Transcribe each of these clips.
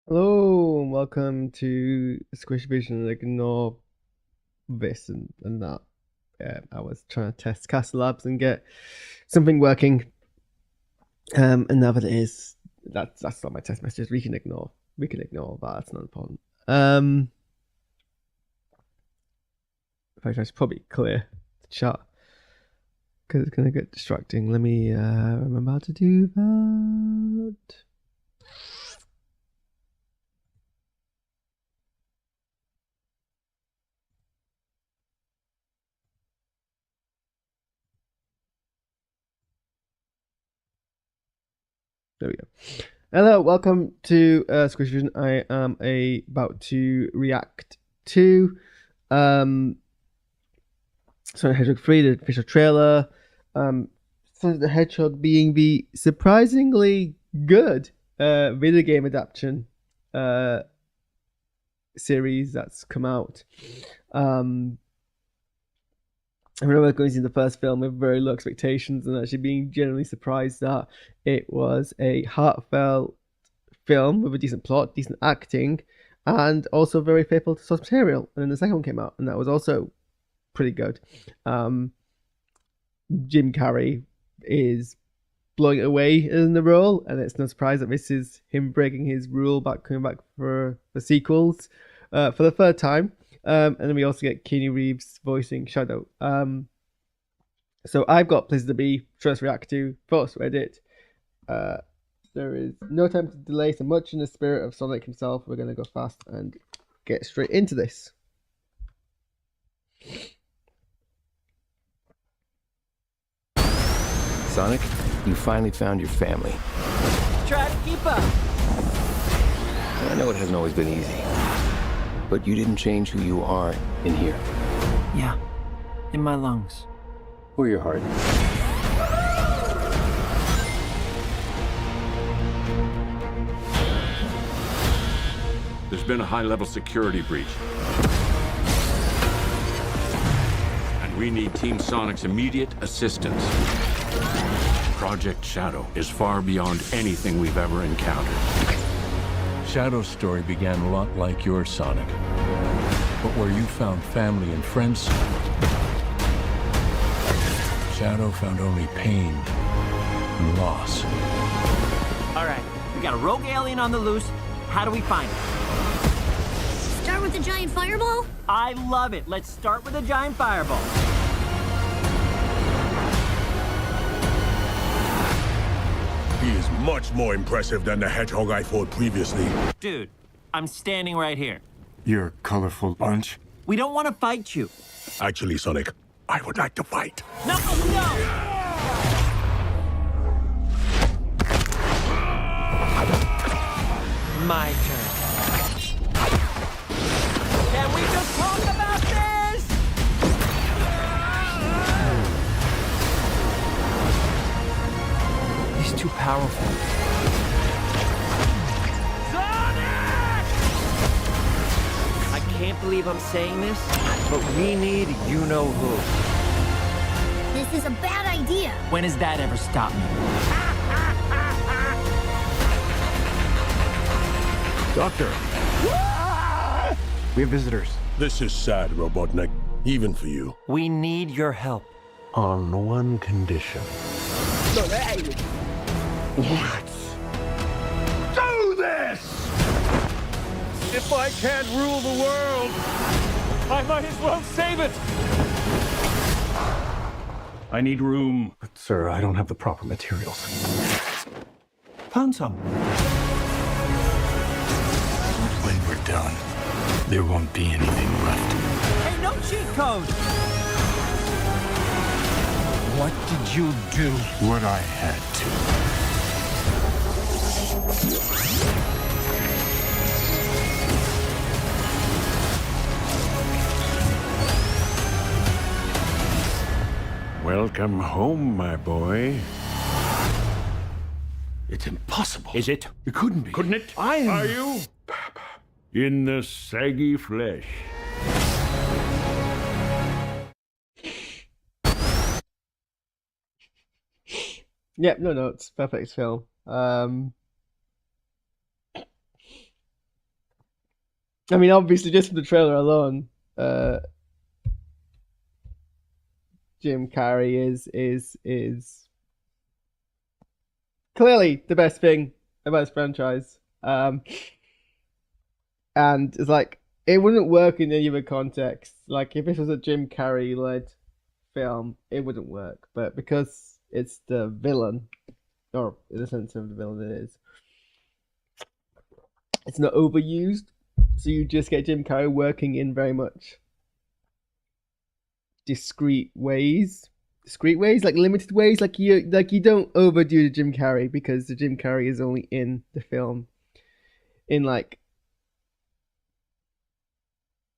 Hello, and welcome to SquishiVision. Ignore this and that. I was trying to test Castle Labs and get something working. And now that it is, that's not my test message. We can ignore that. That's not important. In fact, I should probably clear the chat because it's gonna get distracting. Let me remember how to do that. There we go. Hello, welcome to SquishiVision. I am about to react to Sonic the Hedgehog 3, the official trailer. Sonic the Hedgehog being the surprisingly good video game adaptation series that's come out. I remember going to see the first film with very low expectations and actually being genuinely surprised that it was a heartfelt film with a decent plot, decent acting, and also very faithful to source material. And then the second one came out, and that was also pretty good. Jim Carrey is blowing it away in the role, and it's no surprise that this is him breaking his rule coming back for the sequels for the third time. And then we also get Keanu Reeves voicing Shadow. So I've got places to be, first react to, first Reddit. There is no time to delay, so much in the spirit of Sonic himself. We're going to go fast and get straight into this. Sonic, you finally found your family. Try to keep up. I know it hasn't always been easy, but you didn't change who you are in here. Yeah, in my lungs. Or your heart. There's been a high-level security breach. And we need Team Sonic's immediate assistance. Project Shadow is far beyond anything we've ever encountered. Shadow's story began a lot like yours, Sonic. But where you found family and friends, Shadow found only pain and loss. All right, we got a rogue alien on the loose. How do we find it? Start with a giant fireball? I love it. Let's start with a giant fireball. He is much more impressive than the Hedgehog I fought previously. Dude, I'm standing right here. You're a colorful bunch. We don't want to fight you. Actually, Sonic, I would like to fight. No, no! My turn. Can we just talk about this? He's too powerful. Sonic! I can't believe I'm saying this, but we need you-know-who. This is a bad idea. When has that ever stopped me? Doctor! We have visitors. This is sad, Robotnik. Even for you. We need your help. On one condition. What? Do this! If I can't rule the world, I might as well save it! I need room. But, sir, I don't have the proper materials. Found some. When we're done, there won't be anything left. Hey, no cheat code! What did you do? What I had to. Welcome home, my boy. It's impossible. Is it? It couldn't be. Couldn't it? I am... Are you? In the saggy flesh. Yep, no notes. Perfect film. I mean, obviously, just from the trailer alone, Jim Carrey is clearly the best thing about this franchise. And it's like it wouldn't work in any other context. Like if this was a Jim Carrey led film, it wouldn't work. But because it's the villain, or in the sense of the villain, it is. It's not overused, so you just get Jim Carrey working in very much discreet ways, like limited ways. Like you don't overdo the Jim Carrey because the Jim Carrey is only in the film in like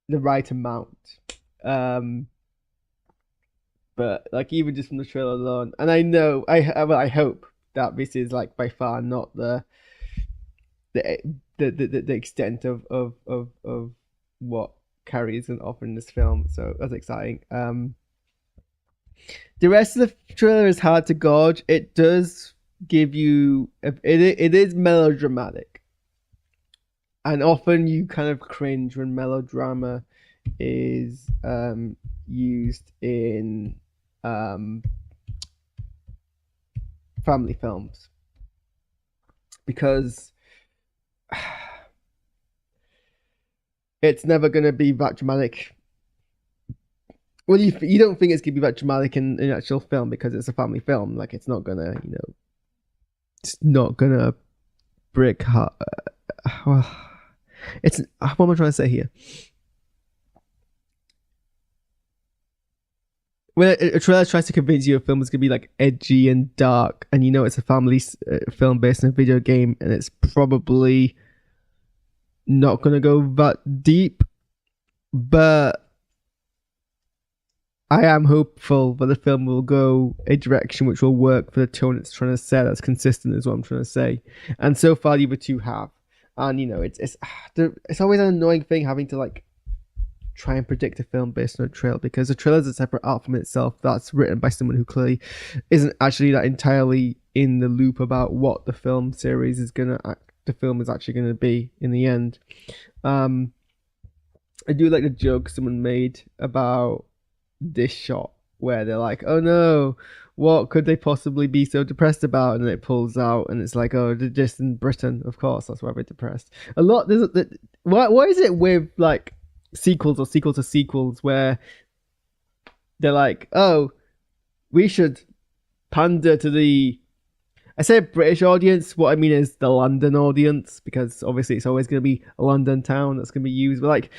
the right amount. But like even just from the trailer alone, and I hope that this is like by far not the extent of what Carrey is offering in this film. So that's exciting. The rest of the trailer is hard to gauge. It does give you it is melodramatic, and often you kind of cringe when melodrama is used in family films, because it's never going to be that dramatic. Well, you don't think it's going to be that dramatic in an actual film because it's a family film. Like, it's not going to, it's not going to break heart. Well, what am I trying to say here? When a trailer tries to convince you a film is going to be like edgy and dark, and it's a family film based on a video game, and it's probably not going to go that deep, but I am hopeful that the film will go a direction which will work for the tone it's trying to set. That's consistent, is what I'm trying to say. And so far, the other two have. And it's always an annoying thing having to like try and predict a film based on a trailer, because a trailer is a separate art from itself that's written by someone who clearly isn't actually that entirely in the loop about what the film series is the film is actually gonna be in the end. I do like the joke someone made about this shot where they're like, oh no, what could they possibly be so depressed about, and it pulls out and it's like, oh, they're just in Britain, of course, that's why they're depressed. A lot what is it with like sequels or sequel to sequels where they're like, oh, we should pander to the, I say British audience, what I mean is the London audience, because obviously it's always going to be a London town that's going to be used. But like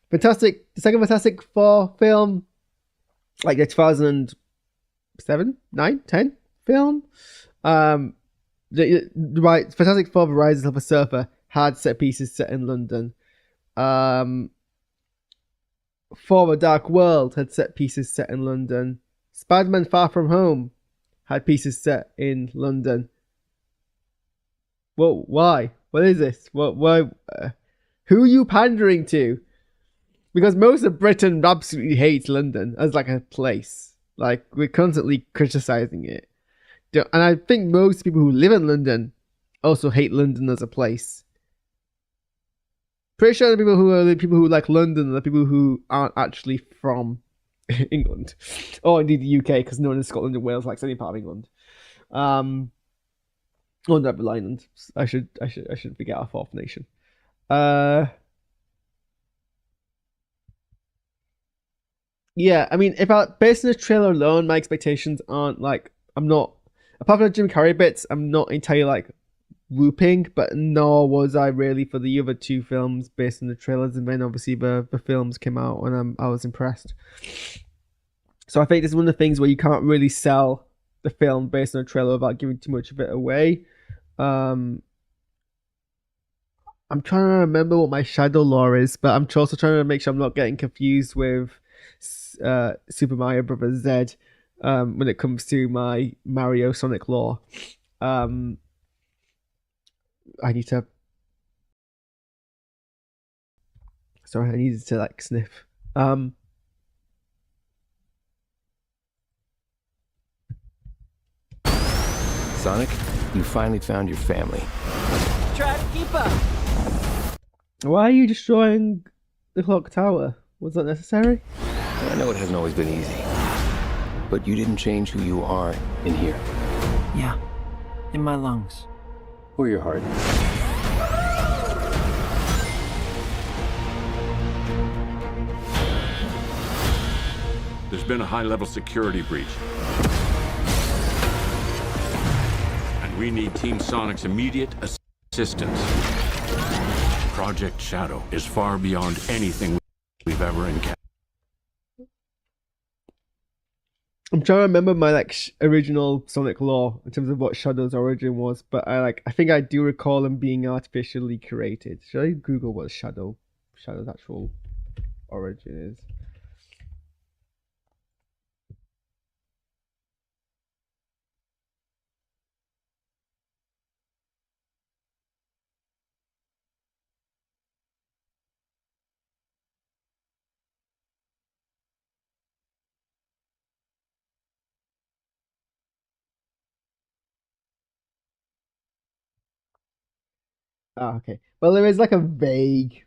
the second Fantastic Four film, like the 2007, 9, 10 film, right, Fantastic Four: The Rise of a Surfer had set pieces set in London. For the Dark World had set pieces set in London. Spider-Man: Far From Home had pieces set in London. Well, why? What is this? Why? Who are you pandering to? Because most of Britain absolutely hates London as like a place. Like, we're constantly criticizing it. And I think most people who live in London also hate London as a place. Pretty sure the people who like London are the people who aren't actually from England, or indeed the UK, because no one in Scotland and Wales likes any part of England. Or Northern Ireland. I should forget our fourth nation. Yeah, I mean, based on the trailer alone, my expectations aren't like, apart from the Jim Carrey bits, I'm not entirely like whooping, but nor was I really for the other two films based on the trailers, and then obviously the films came out and I was impressed. So I think this is one of the things where you can't really sell the film based on a trailer without giving too much of it away. I'm trying to remember what my shadow lore is, but I'm also trying to make sure I'm not getting confused with Super Mario Bros. Z when it comes to my Mario Sonic lore. I need to. Sorry, I needed to like sniff. Sonic, you finally found your family. Try to keep up. Why are you destroying the clock tower? Was that necessary? I know it hasn't always been easy, but you didn't change who you are in here. Yeah, in my lungs. Or your heart. There's been a high-level security breach. And we need Team Sonic's immediate assistance. Project Shadow is far beyond anything we've ever encountered. I'm trying to remember my original Sonic lore in terms of what Shadow's origin was, but I think I do recall him being artificially created. Should I Google what Shadow's actual origin is? Ah, okay. Well, there is like a vague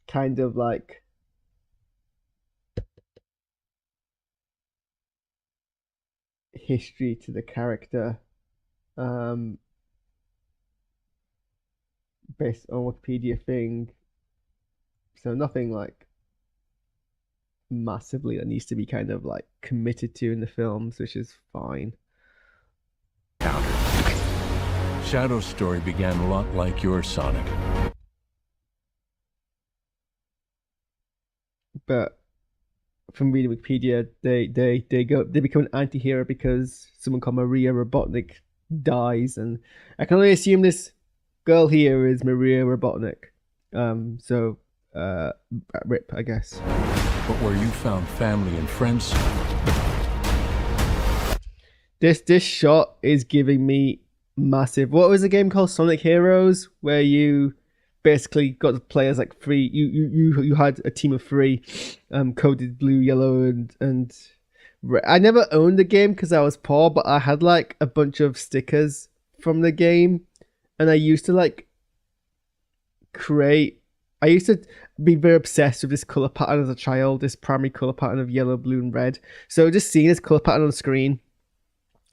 kind of like history to the character, based on Wikipedia thing. So nothing like massively that needs to be kind of like committed to in the films, which is fine. Shadow's story began a lot like your Sonic. But from reading Wikipedia, they become an anti-hero because someone called Maria Robotnik dies, and I can only assume this girl here is Maria Robotnik. So rip, I guess. But where you found family and friends, this shot is giving me massive. What was the game called? Sonic Heroes, where you basically got the players like three. You had a team of three, coded blue, yellow, and red. I never owned the game because I was poor, but I had like a bunch of stickers from the game, and I used to like create. I used to be very obsessed with this color pattern as a child. This primary color pattern of yellow, blue, and red. So just seeing this color pattern on the screen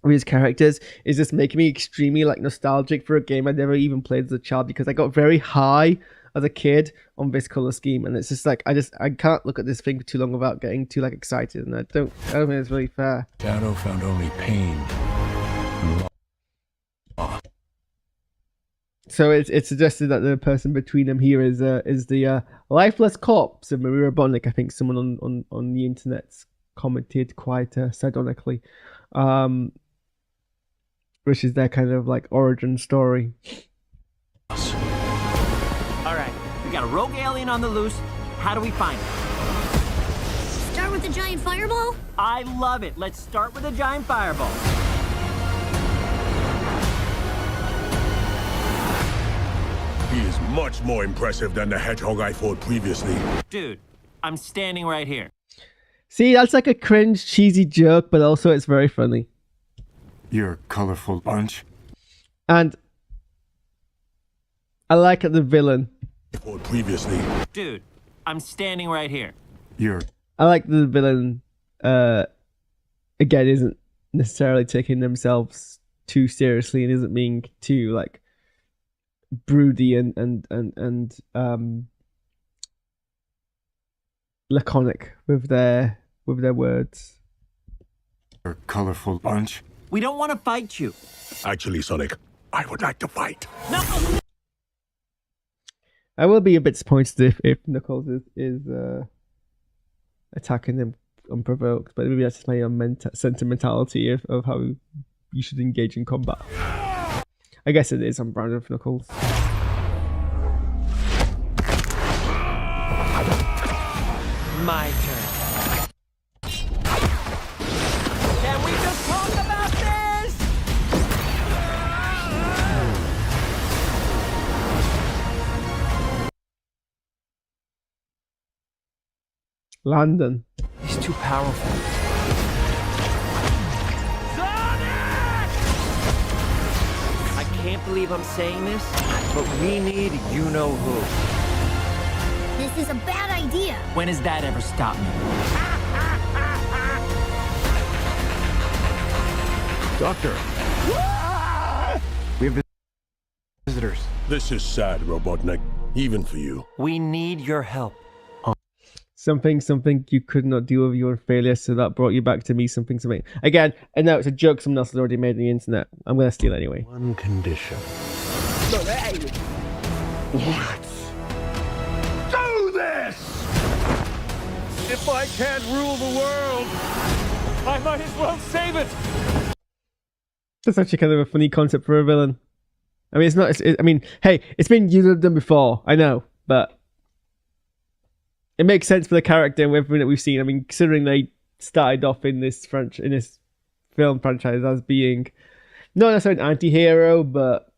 with his characters is just making me extremely like nostalgic for a game I never even played as a child, because I got very high as a kid on this color scheme, and it's just like I can't look at this thing for too long without getting too like excited, and I don't think it's really fair. Shadow found only pain and loss. So it's suggested that the person between them here is the lifeless corpse of Maria Robotnik. I think someone on the internet's commented quite sardonically, which is their kind of like origin story. All right, we got a rogue alien on the loose. How do we find it? Start with the giant fireball? I love it. Let's start with a giant fireball. He is much more impressive than the Hedgehog I fought previously. Dude, I'm standing right here. See, that's like a cringe, cheesy joke, but also it's very funny. You're a colorful bunch. And I like the villain. Fought previously. Dude, I'm standing right here. I like the villain. Again, isn't necessarily taking themselves too seriously and isn't being too like broody and laconic with their words. You're a colorful bunch. We don't want to fight you. Actually, Sonic, I would like to fight. No! I will be a bit disappointed if Knuckles is attacking them unprovoked, but maybe that's just my sentimentality of how you should engage in combat. I guess it is on brand of Knuckles. My turn. Can we just talk about this? Landon. He's too powerful. Sonic! I can't believe I'm saying this, but we need you-know-who. This is a bad idea. When has that ever stopped me? Doctor! We have visitors. This is sad, Robotnik. Even for you. We need your help. Something you could not deal with your failure, so that brought you back to me. Something. Again, I know it's a joke someone else has already made on the internet. I'm gonna steal it anyway. One condition. What? Do this! If I can't rule the world, I might as well save it! That's actually kind of a funny concept for a villain. I mean, it's not. I mean, hey, it's been used and done before. I know, but it makes sense for the character and everything that we've seen. I mean, considering they started off in this film franchise as being not necessarily an anti-hero, but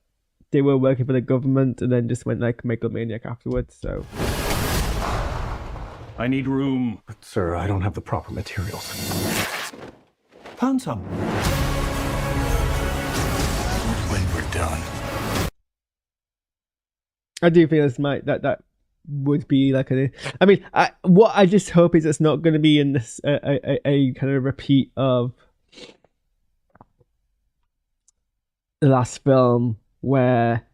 they were working for the government and then just went like megalomaniac afterwards. So I need room. But, sir, I don't have the proper materials. Found some. When we're done. I do feel that would be like a. I mean, what I just hope is it's not going to be in this a kind of repeat of the last film where.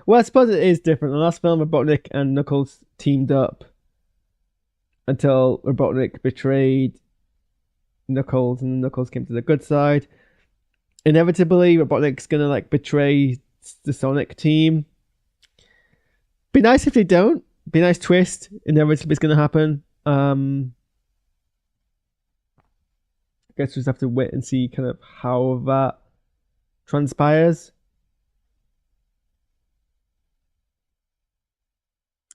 Well, I suppose it is different. The last film, Robotnik and Knuckles teamed up until Robotnik betrayed Knuckles and Knuckles came to the good side. Inevitably, Robotnik's gonna like betray the Sonic team. Be nice if they don't. Be a nice twist. Inevitably, it's gonna happen. I guess we just have to wait and see kind of how that transpires.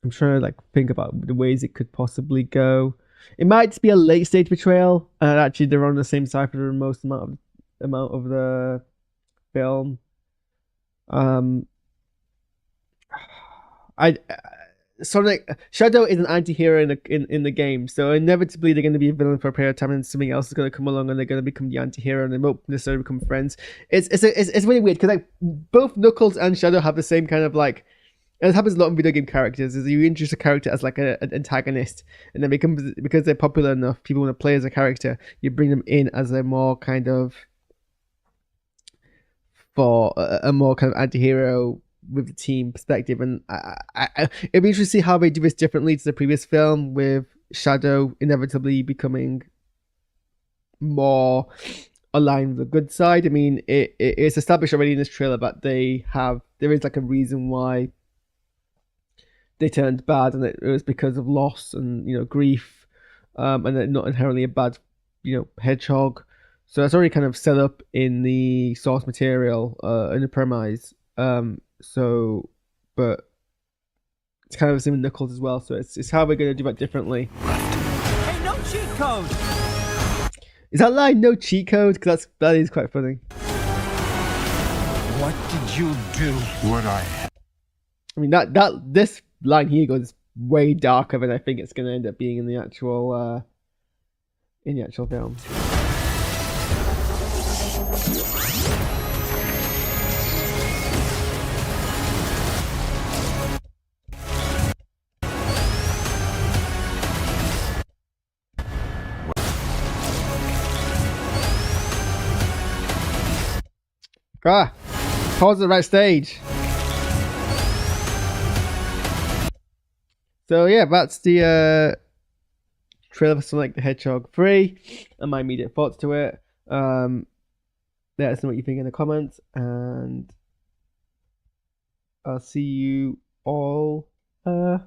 I'm trying to like think about the ways it could possibly go. It might just be a late stage betrayal, and actually they're on the same side for the most amount of the film. Sonic Shadow is an anti-hero in the game, so inevitably they're going to be a villain for a period of time, and something else is going to come along, and they're going to become the anti-hero, and they won't necessarily become friends. It's really weird because like both Knuckles and Shadow have the same kind of like. And it happens a lot in video game characters. Is you introduce a character as like an antagonist, and then because they're popular enough, people want to play as a character. You bring them in as a more kind of anti-hero with the team perspective, and it'd be interesting to see how they do this differently to the previous film, with Shadow inevitably becoming more aligned with the good side. I mean, it's established already in this trailer that there is like a reason why they turned bad, and it was because of loss and grief, and they're not inherently a bad hedgehog. So that's already kind of set up in the source material, in the premise. But it's kind of the same with Knuckles as well. So it's how we're going to do that differently. Hey, no cheat code! Is that line no cheat code? Because that is quite funny. What did you do? What I mean this line here goes way darker than I think it's going to end up being in the actual film. Pause at the right stage. So yeah, that's the trailer for Sonic the Hedgehog 3 and my immediate thoughts to it. Let us know what you think in the comments, and I'll see you all. Well,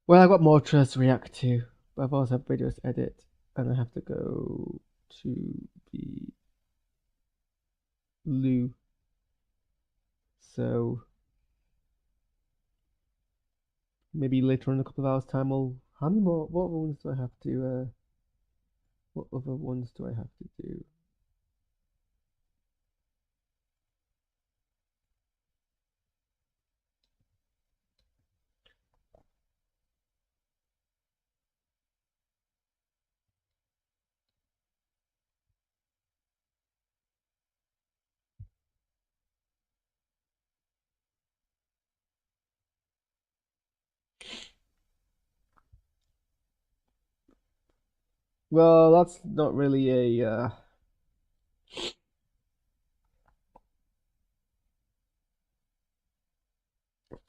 I've got more trailers to react to, but I've also have videos to edit, and I have to go to the loo. So maybe later in a couple of hours time what other ones do I have to do? Well, that's not really a.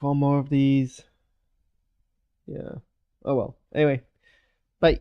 Four more of these. Yeah. Oh well. Anyway, bye.